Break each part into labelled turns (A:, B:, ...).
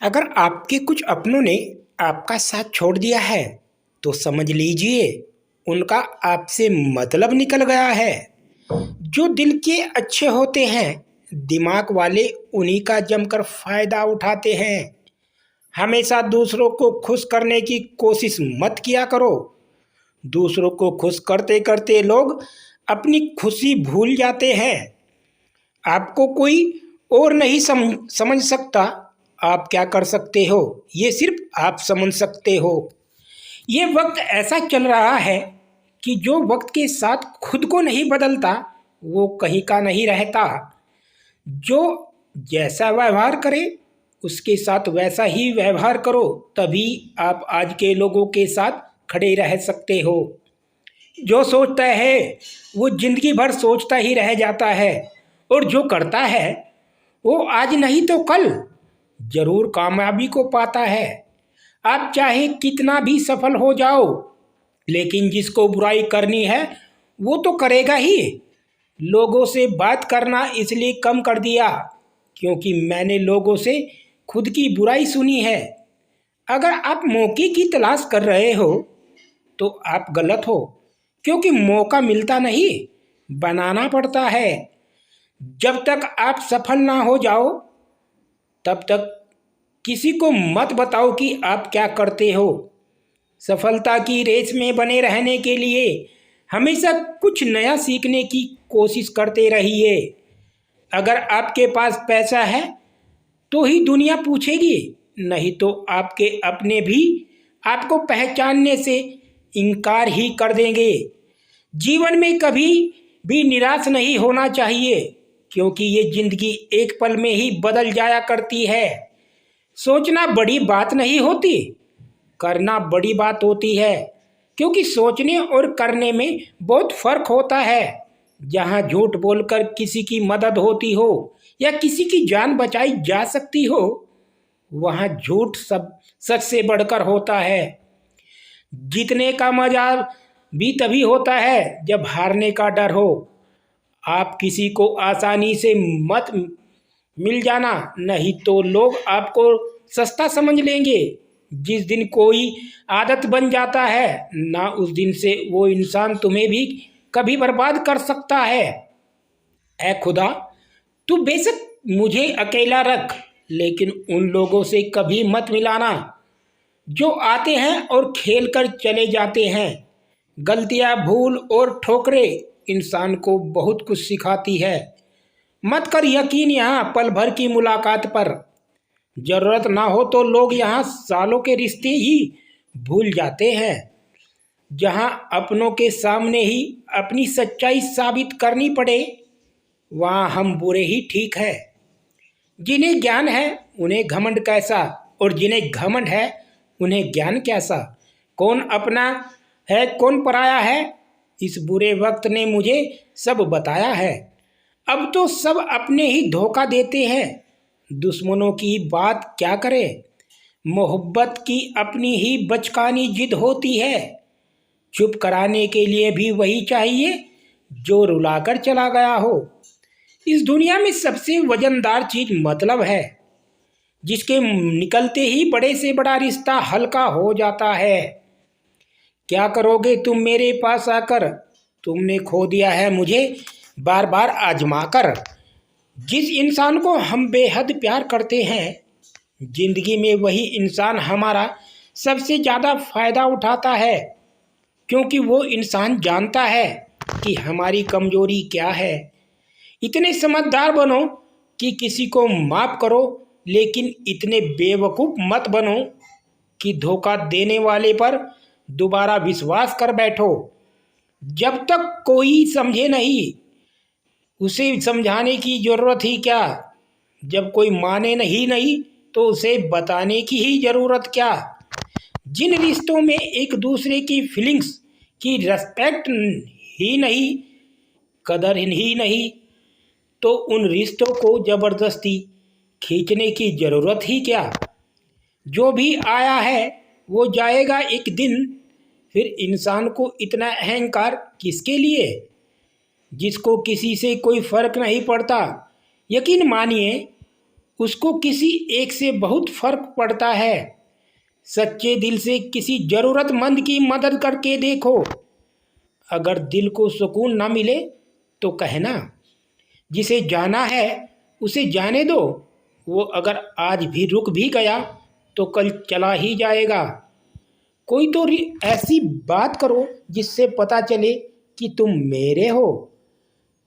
A: अगर आपके कुछ अपनों ने आपका साथ छोड़ दिया है तो समझ लीजिए उनका आपसे मतलब निकल गया है। जो दिल के अच्छे होते हैं दिमाग वाले उन्हीं का जमकर फायदा उठाते हैं। हमेशा दूसरों को खुश करने की कोशिश मत किया करो। दूसरों को खुश करते करते लोग अपनी खुशी भूल जाते हैं। आपको कोई और नहीं समझ सकता। आप क्या कर सकते हो ये सिर्फ आप समझ सकते हो। ये वक्त ऐसा चल रहा है कि जो वक्त के साथ खुद को नहीं बदलता वो कहीं का नहीं रहता। जो जैसा व्यवहार करे उसके साथ वैसा ही व्यवहार करो, तभी आप आज के लोगों के साथ खड़े रह सकते हो। जो सोचता है वो जिंदगी भर सोचता ही रह जाता है, और जो करता है वो आज नहीं तो कल जरूर कामयाबी को पाता है। आप चाहे कितना भी सफल हो जाओ, लेकिन जिसको बुराई करनी है वो तो करेगा ही। लोगों से बात करना इसलिए कम कर दिया क्योंकि मैंने लोगों से खुद की बुराई सुनी है। अगर आप मौके की तलाश कर रहे हो तो आप गलत हो, क्योंकि मौका मिलता नहीं, बनाना पड़ता है। जब तक आप सफल ना हो जाओ तब तक किसी को मत बताओ कि आप क्या करते हो। सफलता की रेस में बने रहने के लिए हमेशा कुछ नया सीखने की कोशिश करते रहिए। अगर आपके पास पैसा है तो ही दुनिया पूछेगी, नहीं तो आपके अपने भी आपको पहचानने से इनकार ही कर देंगे। जीवन में कभी भी निराश नहीं होना चाहिए, क्योंकि ये जिंदगी एक पल में ही बदल जाया करती है। सोचना बड़ी बात नहीं होती, करना बड़ी बात होती है, क्योंकि सोचने और करने में बहुत फर्क होता है। जहाँ झूठ बोलकर किसी की मदद होती हो या किसी की जान बचाई जा सकती हो, वहाँ झूठ सब सच से बढ़कर होता है। जीतने का मजा भी तभी होता है जब हारने का डर हो। आप किसी को आसानी से मत मिल जाना, नहीं तो लोग आपको सस्ता समझ लेंगे। जिस दिन कोई आदत बन जाता है ना, उस दिन से वो इंसान तुम्हें भी कभी बर्बाद कर सकता है। ऐ खुदा, तू बेशक मुझे अकेला रख, लेकिन उन लोगों से कभी मत मिलाना जो आते हैं और खेल कर चले जाते हैं। गलतियां, भूल और ठोकरें इंसान को बहुत कुछ सिखाती है। मत कर यकीन यहाँ पल भर की मुलाकात पर। जरूरत ना हो तो लोग यहाँ सालों के रिश्ते ही भूल जाते हैं। जहाँ अपनों के सामने ही अपनी सच्चाई साबित करनी पड़े, वहाँ हम बुरे ही ठीक है। जिन्हें ज्ञान है उन्हें घमंड कैसा, और जिन्हें घमंड है उन्हें ज्ञान कैसा। कौन अपना है कौन पराया है, इस बुरे वक्त ने मुझे सब बताया है। अब तो सब अपने ही धोखा देते हैं, दुश्मनों की बात क्या करें। मोहब्बत की अपनी ही बचकानी जिद होती है। चुप कराने के लिए भी वही चाहिए जो रुलाकर चला गया हो। इस दुनिया में सबसे वजनदार चीज मतलब है, जिसके निकलते ही बड़े से बड़ा रिश्ता हल्का हो जाता है। क्या करोगे तुम मेरे पास आकर, तुमने खो दिया है मुझे बार बार आजमा कर। जिस इंसान को हम बेहद प्यार करते हैं, जिंदगी में वही इंसान हमारा सबसे ज़्यादा फायदा उठाता है, क्योंकि वो इंसान जानता है कि हमारी कमजोरी क्या है। इतने समझदार बनो कि किसी को माफ करो, लेकिन इतने बेवकूफ़ मत बनो कि धोखा देने वाले पर दोबारा विश्वास कर बैठो। जब तक कोई समझे नहीं, उसे समझाने की ज़रूरत ही क्या। जब कोई माने नहीं तो उसे बताने की ही ज़रूरत क्या। जिन रिश्तों में एक दूसरे की फीलिंग्स की रिस्पेक्ट ही नहीं, कदर ही नहीं, तो उन रिश्तों को ज़बरदस्ती खींचने की ज़रूरत ही क्या। जो भी आया है वो जाएगा एक दिन, फिर इंसान को इतना अहंकार किसके लिए, जिसको किसी से कोई फर्क नहीं पड़ता। यकीन मानिए, उसको किसी एक से बहुत फर्क पड़ता है। सच्चे दिल से किसी जरूरतमंद की मदद करके देखो। अगर दिल को सुकून ना मिले तो कहना, जिसे जाना है उसे जाने दो। वो अगर आज भी रुक भी गया तो कल चला ही जाएगा। कोई तो ऐसी बात करो जिससे पता चले कि तुम मेरे हो।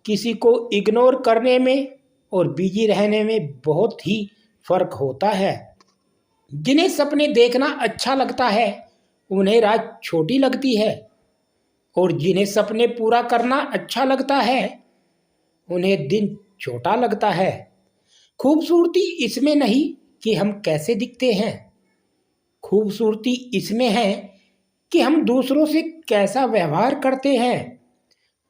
A: किसी को इग्नोर करने में और बिजी रहने में बहुत ही फर्क होता है। जिन्हें सपने देखना अच्छा लगता है उन्हें रात छोटी लगती है, और जिन्हें सपने पूरा करना अच्छा लगता है उन्हें दिन छोटा लगता है। खूबसूरती इसमें नहीं कि हम कैसे दिखते हैं, खूबसूरती इसमें है कि हम दूसरों से कैसा व्यवहार करते हैं।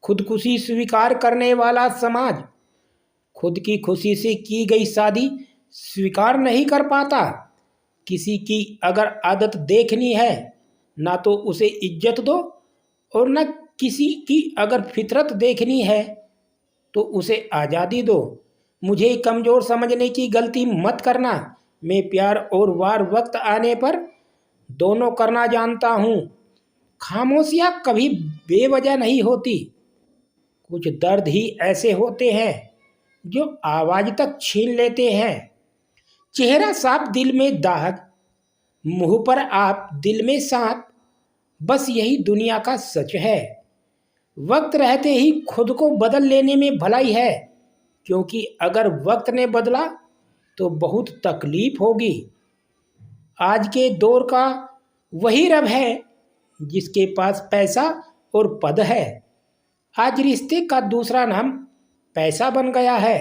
A: खुदकुशी स्वीकार करने वाला समाज खुद की खुशी से की गई शादी स्वीकार नहीं कर पाता। किसी की अगर आदत देखनी है ना तो उसे इज्जत दो, और न किसी की अगर फितरत देखनी है तो उसे आज़ादी दो। मुझे कमज़ोर समझने की गलती मत करना। मैं प्यार और वार वक्त आने पर दोनों करना जानता हूँ। खामोशियाँ कभी बेवजह नहीं होती। कुछ दर्द ही ऐसे होते हैं जो आवाज़ तक छीन लेते हैं। चेहरा साफ दिल में दाग, मुंह पर आप दिल में सांप, बस यही दुनिया का सच है। वक्त रहते ही खुद को बदल लेने में भलाई है, क्योंकि अगर वक्त ने बदला तो बहुत तकलीफ होगी। आज के दौर का वही रब है जिसके पास पैसा और पद है। आज रिश्ते का दूसरा नाम पैसा बन गया है।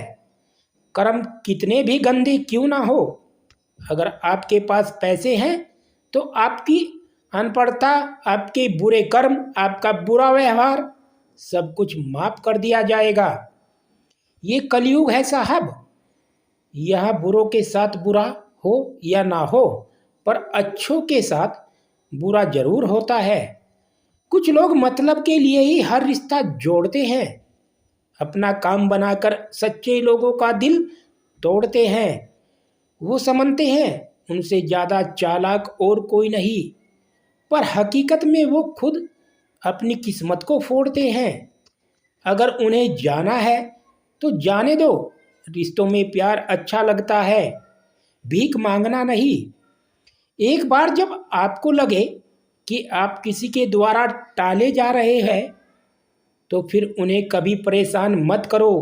A: कर्म कितने भी गंदे क्यों ना हो, अगर आपके पास पैसे हैं तो आपकी अनपढ़ता, आपके बुरे कर्म, आपका बुरा व्यवहार सब कुछ माफ कर दिया जाएगा। ये कलयुग है साहब। यह बुरों के साथ बुरा हो या ना हो, पर अच्छों के साथ बुरा जरूर होता है। कुछ लोग मतलब के लिए ही हर रिश्ता जोड़ते हैं, अपना काम बनाकर सच्चे लोगों का दिल तोड़ते हैं। वो समझते हैं उनसे ज़्यादा चालाक और कोई नहीं, पर हकीकत में वो खुद अपनी किस्मत को फोड़ते हैं। अगर उन्हें जाना है तो जाने दो। रिश्तों में प्यार अच्छा लगता है, भीख मांगना नहीं। एक बार जब आपको लगे कि आप किसी के द्वारा टाले जा रहे हैं तो फिर उन्हें कभी परेशान मत करो।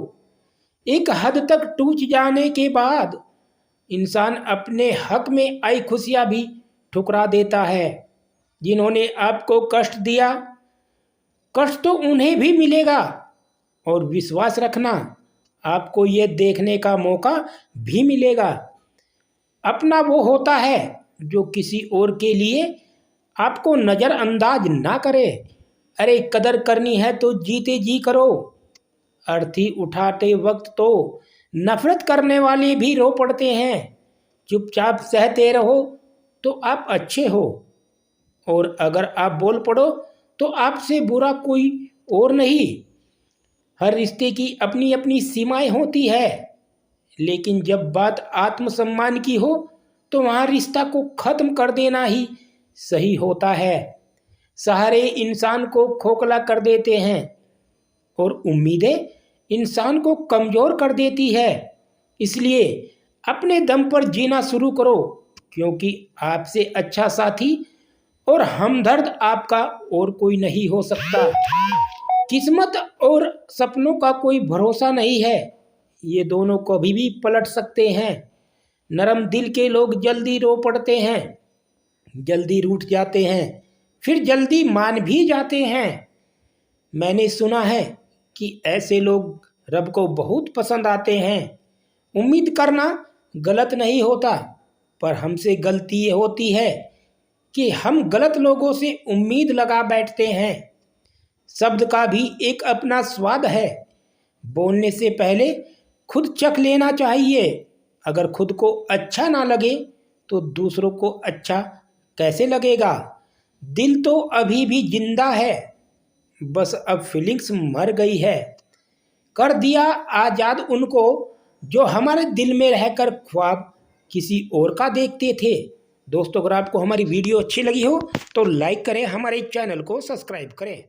A: एक हद तक टूट जाने के बाद इंसान अपने हक में आई खुशियाँ भी ठुकरा देता है। जिन्होंने आपको कष्ट दिया, कष्ट तो उन्हें भी मिलेगा। और विश्वास रखना, आपको ये देखने का मौका भी मिलेगा। अपना वो होता है जो किसी और के लिए आपको नज़रअंदाज ना करे। अरे कदर करनी है तो जीते जी करो। अर्थी उठाते वक्त तो नफरत करने वाले भी रो पड़ते हैं। चुपचाप सहते रहो तो आप अच्छे हो, और अगर आप बोल पड़ो तो आपसे बुरा कोई और नहीं। हर रिश्ते की अपनी अपनी सीमाएं होती है, लेकिन जब बात आत्मसम्मान की हो तो वहाँ रिश्ता को ख़त्म कर देना ही सही होता है। सहारे इंसान को खोखला कर देते हैं और उम्मीदें इंसान को कमज़ोर कर देती है। इसलिए अपने दम पर जीना शुरू करो, क्योंकि आपसे अच्छा साथी और हमदर्द आपका और कोई नहीं हो सकता। किस्मत और सपनों का कोई भरोसा नहीं है, ये दोनों कभी भी पलट सकते हैं। नरम दिल के लोग जल्दी रो पड़ते हैं, जल्दी रूठ जाते हैं, फिर जल्दी मान भी जाते हैं। मैंने सुना है कि ऐसे लोग रब को बहुत पसंद आते हैं। उम्मीद करना गलत नहीं होता, पर हमसे गलती ये होती है कि हम गलत लोगों से उम्मीद लगा बैठते हैं। शब्द का भी एक अपना स्वाद है। बोलने से पहले खुद चख लेना चाहिए। अगर खुद को अच्छा ना लगे तो दूसरों को अच्छा कैसे लगेगा। दिल तो अभी भी जिंदा है, बस अब फीलिंग्स मर गई है। कर दिया आज़ाद उनको जो हमारे दिल में रहकर ख्वाब किसी और का देखते थे। दोस्तों, अगर आपको हमारी वीडियो अच्छी लगी हो तो लाइक करें, हमारे चैनल को सब्सक्राइब करें।